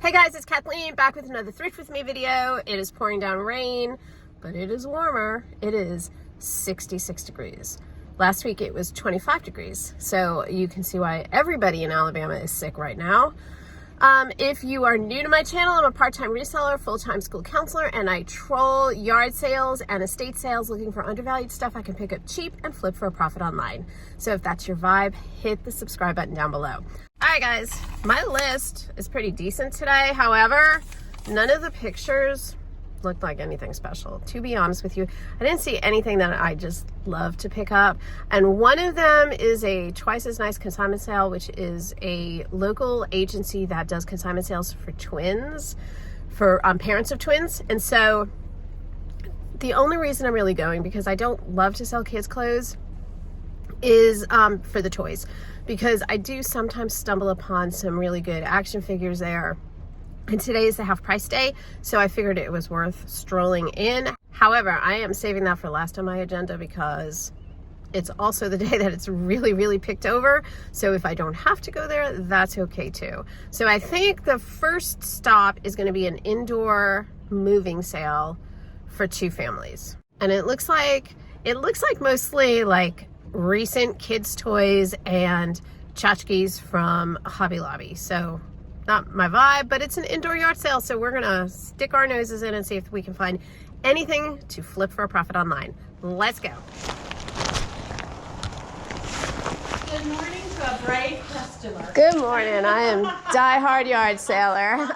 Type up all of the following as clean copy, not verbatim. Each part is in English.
Hey guys, it's Kathleen back with another Thrift with Me video. It is pouring down rain, but it is warmer. It is 66 degrees. Last week it was 25 degrees. So you can see why everybody in Alabama is sick right now. If you are new to my channel, I'm a part-time reseller, full-time school counselor, and I troll yard sales and estate sales looking for undervalued stuff I can pick up cheap and flip for a profit online. So if that's your vibe, hit the subscribe button down below. All right, guys, my list is pretty decent today. However, none of the pictures looked like anything special. To be honest with you, I didn't see anything that I just love to pick up. And one of them is a Twice as Nice consignment sale, which is a local agency that does consignment sales for twins, for parents of twins. And so the only reason I'm really going, because I don't love to sell kids clothes, is for the toys, because I do sometimes stumble upon some really good action figures there. And today is the half price day, so I figured it was worth strolling in. However, I am saving that for last on my agenda because it's also the day that it's really, really picked over. So if I don't have to go there, that's okay too. So I think the first stop is going to be an indoor moving sale for two families. And it looks like mostly like recent kids toys and tchotchkes from Hobby Lobby. So not my vibe, but it's an indoor yard sale, so we're gonna stick our noses in and see if we can find anything to flip for a profit online. Let's go. Good morning to a brave customer. Good morning. I am die-hard yard sailor.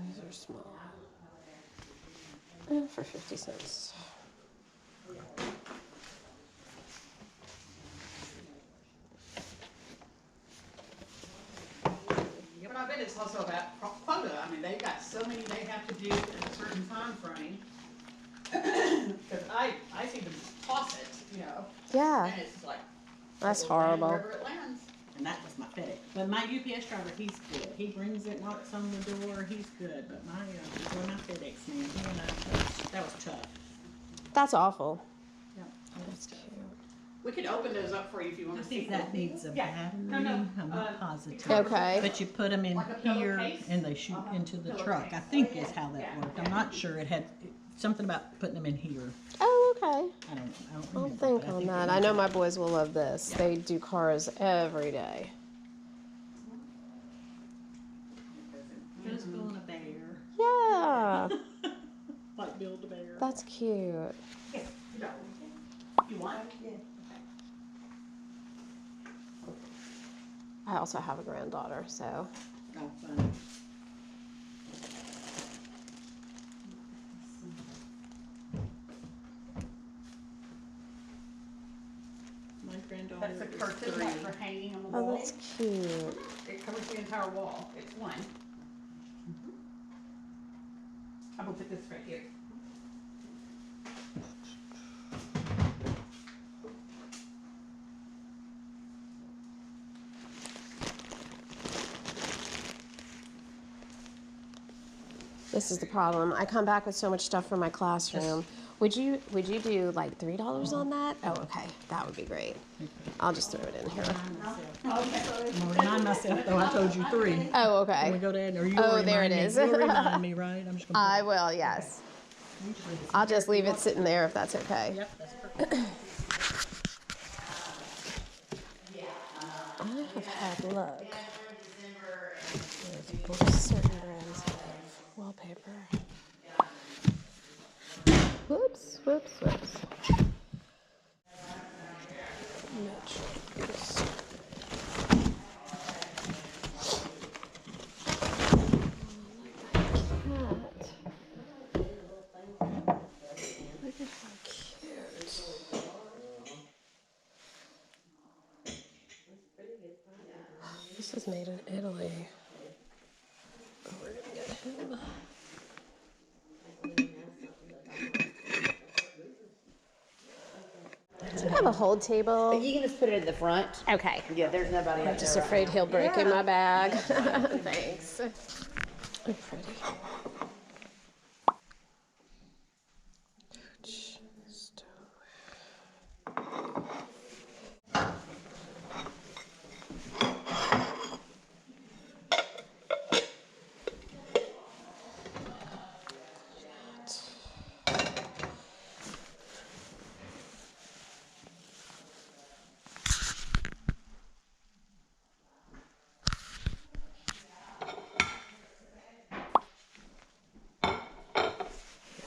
These are small. For 50 cents. Yeah, but I bet it's also about quota. I mean, they've got so many they have to do in a certain time frame. Because I see them just toss it, you know. Yeah. And it's like, That's it'll land horrible. wherever it lands. And that was my FedEx. But my UPS driver, he's good. He brings it, knocks on the door, he's good. But my FedEx man, he and that was tough. That's awful. Yeah. That's cute. We can open those up for you if you want I to see. think that needs a battery. No. I'm not positive. Okay. But you put them in Like a pillow here case? and they shoot into the truck. I think is how that worked. I'm not sure. It had something about putting them in here. Oh, okay. I don't know. I don't I'll remember, think but I on think that. it I know was my boys will love this. They do cars every day. Those go on a bear. Yeah. Like build a bear. That's cute. You want? Yeah. I also have a granddaughter, so. Oh, fun. My granddaughter That's a is curtain 3. like for hanging on the Oh, wall. that's cute. It covers the entire wall. It's one. I'm gonna put this right here. This is the problem. I come back with so much stuff from my classroom. Would you do like $3 on that? Oh, okay. That would be great. I'll just throw it in here. I'm gonna remind myself though. I told you 3. Oh, When we okay. go down, or you Oh, will there remind it me. is. You'll remind me, right? I'm just gonna. I will, yes. I'll just leave it sitting there if that's okay. Yep, that's perfect. I have had luck with certain brands of wallpaper. Whoops, whoops, whoops. No choice. Look at how cute. This is made in Italy. Oh, we're gonna get him. Do you have a hold table? You can just put it in the front. Okay. Yeah, there's nobody I'm out just there afraid right he'll break in my bag. Yeah. Thanks. Oh, pretty.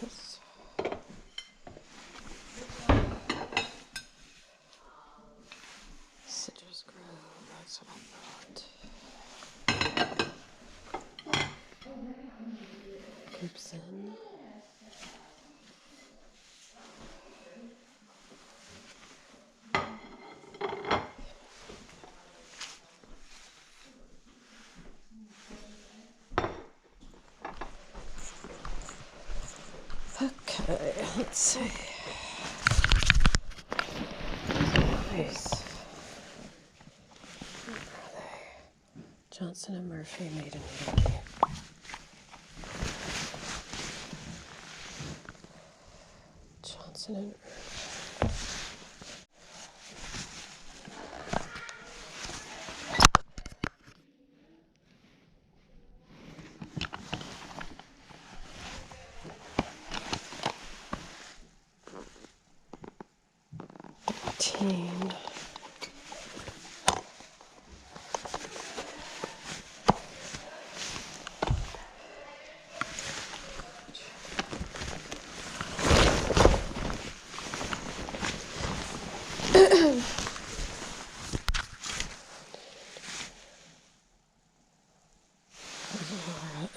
Yes. Citrus Grove, that's what I thought. Gibson. Okay, let's see. Nice. Where are they? Johnson and Murphy made in Italy. Johnson and Murphy. Teen.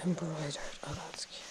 Embroidered. Oh, that's cute.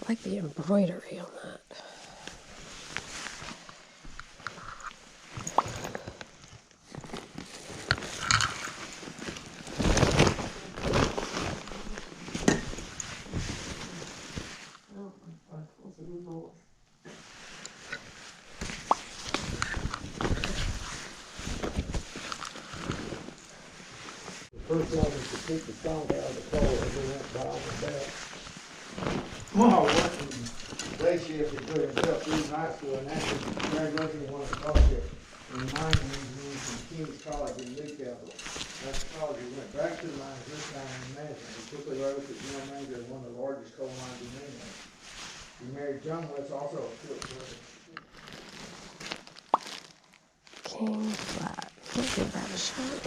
I like the embroidery on that. First one is to keep the stone out of the floor and then that bottom and back. While working day shift, he put himself through high school and after graduation, he wanted to scholarship in mining engineering from King's College in Newcastle. After college, he went back to the mines, this time in management. He quickly rose to general manager of one of the largest coal mines in England. He married John West, also a field worker. King flat. I'll give that a shot.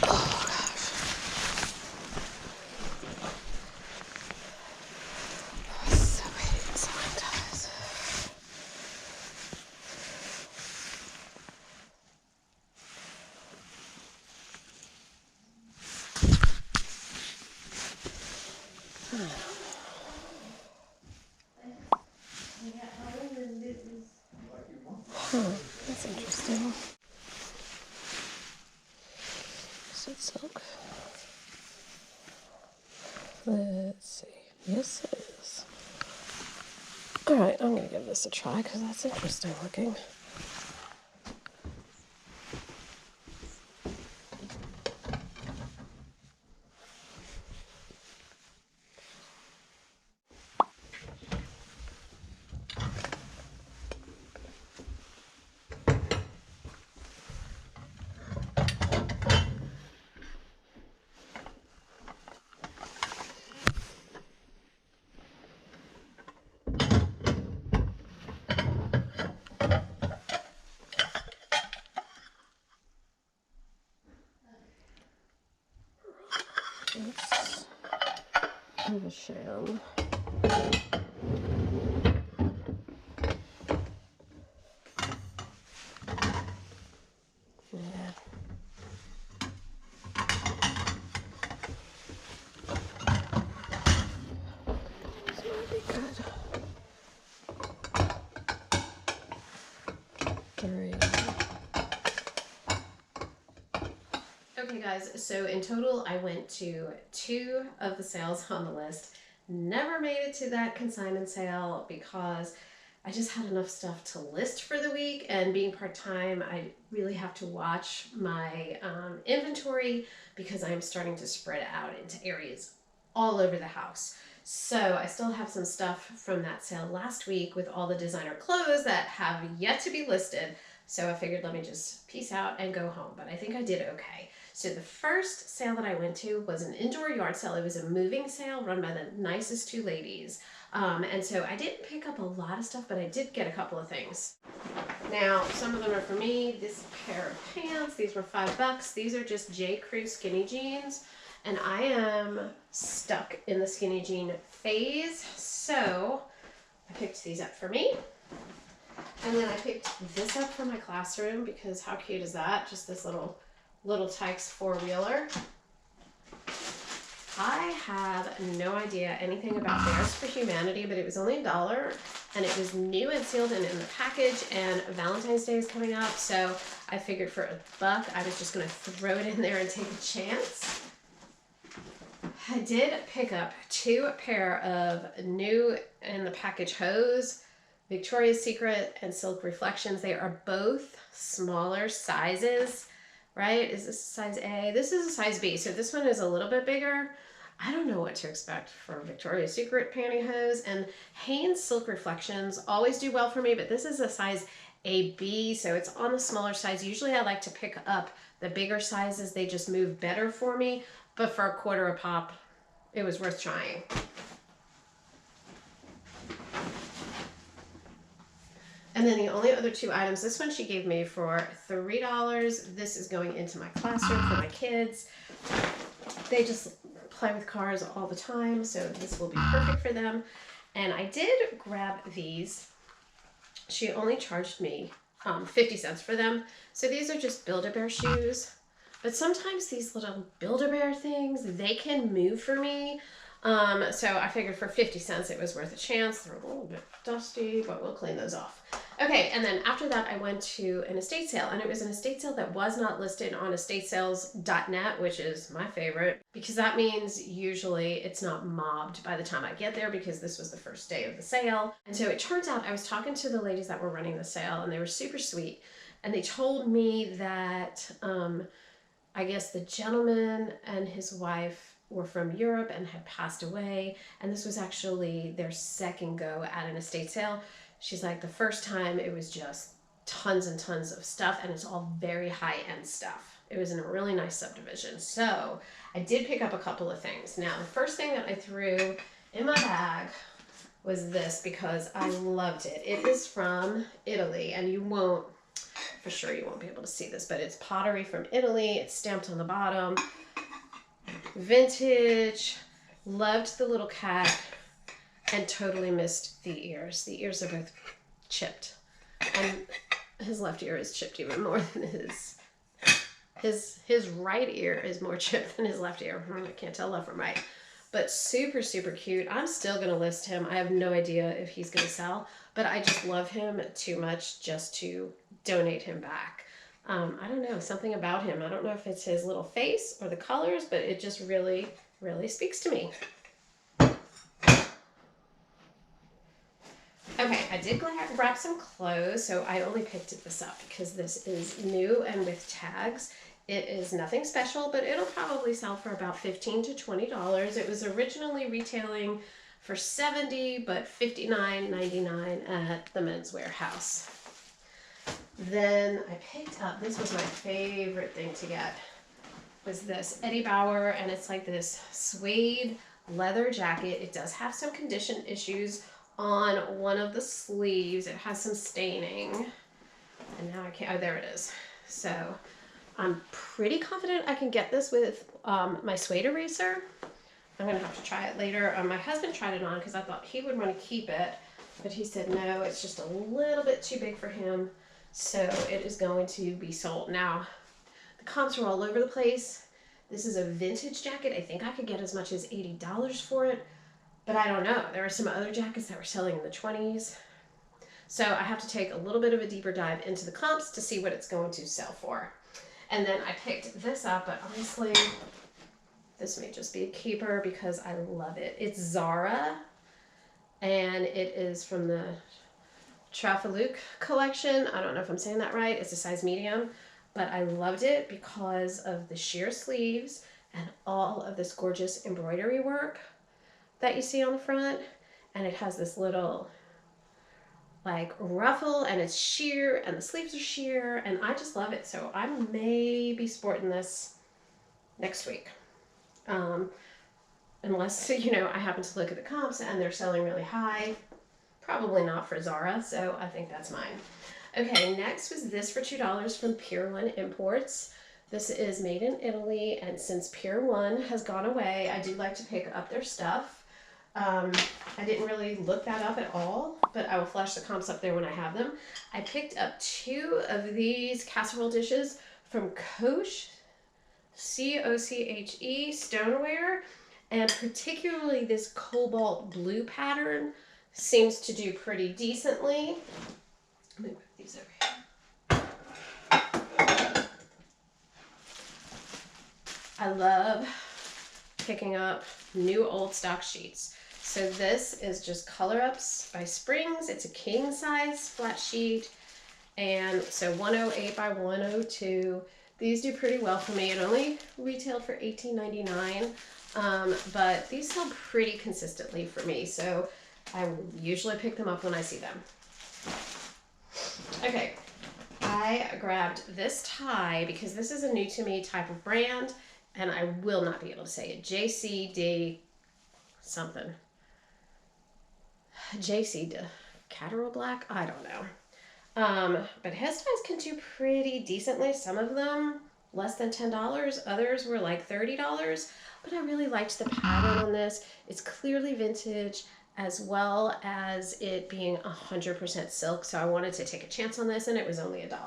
Oh gosh. I was so hating sewing ties. That's interesting. Is it silk? Let's see. Yes, it is. Alright, I'm going to give this a try because that's interesting looking. It's kind of a sham. Yeah. This might be good. 3. Okay guys, so in total I went to 2 of the sales on the list. Never made it to that consignment sale because I just had enough stuff to list for the week, and being part-time I really have to watch my inventory because I'm starting to spread out into areas all over the house. So I still have some stuff from that sale last week with all the designer clothes that have yet to be listed. So I figured let me just peace out and go home, but I think I did okay. So the first sale that I went to was an indoor yard sale. It was a moving sale run by the nicest 2 ladies. And so I didn't pick up a lot of stuff, but I did get a couple of things. Now, some of them are for me. This pair of pants, these were $5. These are just J. Crew skinny jeans. And I am stuck in the skinny jean phase. So I picked these up for me. And then I picked this up for my classroom because how cute is that? Just this little Tykes 4-wheeler. I have no idea anything about Bears for Humanity, but it was only $1 and it was new and sealed and in the package, and Valentine's Day is coming up, so I figured for $1 I was just gonna throw it in there and take a chance. I did pick up 2 pair of new in the package hose, Victoria's Secret and Silk Reflections. They are both smaller sizes, right? Is this size A? This is a size B, so this one is a little bit bigger. I don't know what to expect for Victoria's Secret pantyhose, and Hanes Silk Reflections always do well for me, but this is a size AB, so it's on the smaller size. Usually I like to pick up the bigger sizes. They just move better for me, but for $1 a pop, it was worth trying. And then the only other 2 items, this one she gave me for $3. This is going into my classroom for my kids. They just play with cars all the time, so this will be perfect for them. And I did grab these. She only charged me 50 cents for them. So these are just Build-A-Bear shoes. But sometimes these little Build-A-Bear things, they can move for me. So I figured for 50 cents it was worth a chance. They're a little bit dusty, but we'll clean those off. Okay, and then after that I went to an estate sale, and it was an estate sale that was not listed on estatesales.net, which is my favorite, because that means usually it's not mobbed by the time I get there, because this was the first day of the sale. And so it turns out I was talking to the ladies that were running the sale, and they were super sweet, and they told me that I guess the gentleman and his wife were from Europe and had passed away, and this was actually their second go at an estate sale. She's like, the first time it was just tons and tons of stuff, and it's all very high-end stuff. It was in a really nice subdivision. So I did pick up a couple of things. Now, the first thing that I threw in my bag was this because I loved it. It is from Italy, and you won't be able to see this, but it's pottery from Italy. It's stamped on the bottom. Vintage. Loved the little cat. And totally missed the ears. The ears are both chipped. And his left ear is chipped even more than his right ear is more chipped than his left ear. I can't tell left from right. But super, super cute. I'm still going to list him. I have no idea if he's going to sell, but I just love him too much just to donate him back. I don't know, something about him. I don't know if it's his little face or the colors, but it just really, really speaks to me. Okay, I did grab some clothes, so I only picked this up because this is new and with tags. It is nothing special, but it'll probably sell for about $15 to $20. It was originally retailing for $70, but $59.99 at the Men's Warehouse. Then I picked up, this was my favorite thing to get, was this Eddie Bauer, and it's like this suede leather jacket. It does have some condition issues on one of the sleeves. It has some staining, and now I can't, oh, there it is. So I'm pretty confident I can get this with my suede eraser. I'm gonna have to try it later. My husband tried it on because I thought he would want to keep it, but he said no, it's just a little bit too big for him. So it is going to be sold. Now, the comps were all over the place. This is a vintage jacket. I think I could get as much as $80 for it, but I don't know. There were some other jackets that were selling in the 20s. So I have to take a little bit of a deeper dive into the comps to see what it's going to sell for. And then I picked this up, but honestly, this may just be a keeper because I love it. It's Zara, and it is from the Trafaluk collection. I don't know if I'm saying that right. It's a size medium, but I loved it because of the sheer sleeves and all of this gorgeous embroidery work that you see on the front. And it has this little like ruffle, and it's sheer, and the sleeves are sheer, and I just love it. So I may be sporting this next week. Unless, you know, I happen to look at the comps and they're selling really high. Probably not for Zara, so I think that's mine. Okay, next was this for $2 from Pier 1 Imports. This is made in Italy, and since Pier 1 has gone away, I do like to pick up their stuff. I didn't really look that up at all, but I will flash the comps up there when I have them. I picked up 2 of these casserole dishes from Koch, C-O-C-H-E, stoneware, and particularly this cobalt blue pattern seems to do pretty decently. Let me put these over here. I love picking up new old stock sheets. So this is just Color Ups by Springs. It's a king size flat sheet. And so 108 by 102. These do pretty well for me. It only retailed for $18.99, but these sell pretty consistently for me. So I usually pick them up when I see them. Okay, I grabbed this tie because this is a new to me type of brand, and I will not be able to say it. JCD something. JC Catterall Black? I don't know. But his ties can do pretty decently. Some of them less than $10. Others were like $30. But I really liked the pattern on this. It's clearly vintage, as well as it being 100% silk. So I wanted to take a chance on this, and it was only $1.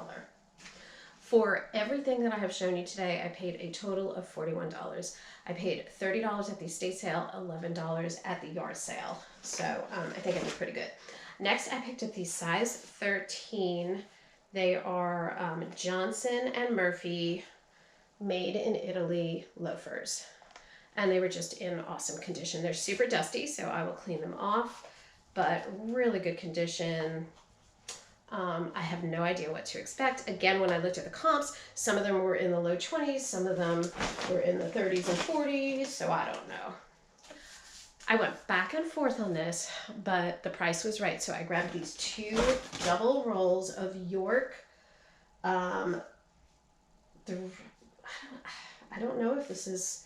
For everything that I have shown you today, I paid a total of $41. I paid $30 at the estate sale, $11 at the yard sale. So I think I did pretty good. Next, I picked up these size 13. They are Johnson and Murphy made in Italy loafers. And they were just in awesome condition. They're super dusty, so I will clean them off, but really good condition. I have no idea what to expect. Again, when I looked at the comps, some of them were in the low 20s, some of them were in the 30s and 40s, so I don't know. I went back and forth on this, but the price was right, so I grabbed these 2 double rolls of York. I don't know if this is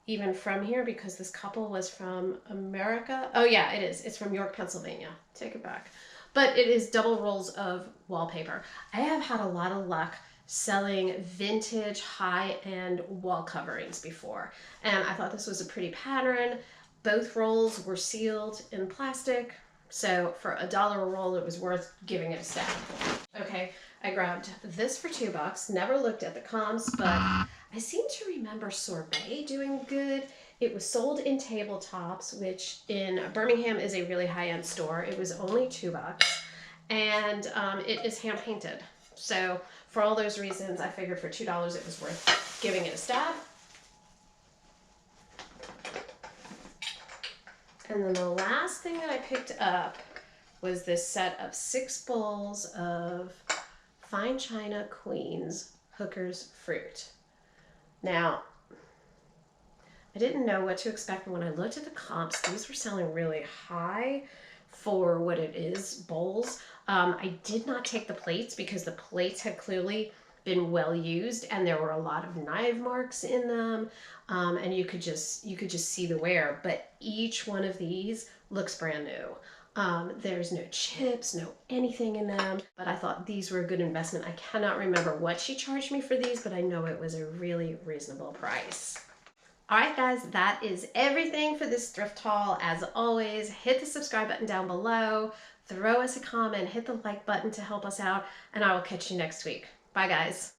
even from here because this couple was from America. Oh yeah, it is. It's from York, Pennsylvania. Take it back. But it is double rolls of wallpaper. I have had a lot of luck selling vintage high-end wall coverings before, and I thought this was a pretty pattern. Both rolls were sealed in plastic, so for $1 a roll, it was worth giving it a stab. Okay, I grabbed this for $2. Never looked at the comps, but I seem to remember Sorbet doing good. It was sold in tabletops, which in Birmingham is a really high-end store. It was only $2, and it is hand-painted. So for all those reasons, I figured for $2 it was worth giving it a stab. And then the last thing that I picked up was this set of 6 bowls of Fine China Queens Hooker's Fruit. Now, I didn't know what to expect, but when I looked at the comps, these were selling really high for what it is, bowls. I did not take the plates because the plates had clearly been well used, and there were a lot of knife marks in them, and you could just see the wear. But each one of these looks brand new. There's no chips, no anything in them, but I thought these were a good investment. I cannot remember what she charged me for these, but I know it was a really reasonable price. All right, guys, that is everything for this thrift haul. As always, hit the subscribe button down below, throw us a comment, hit the like button to help us out, and I will catch you next week. Bye, guys.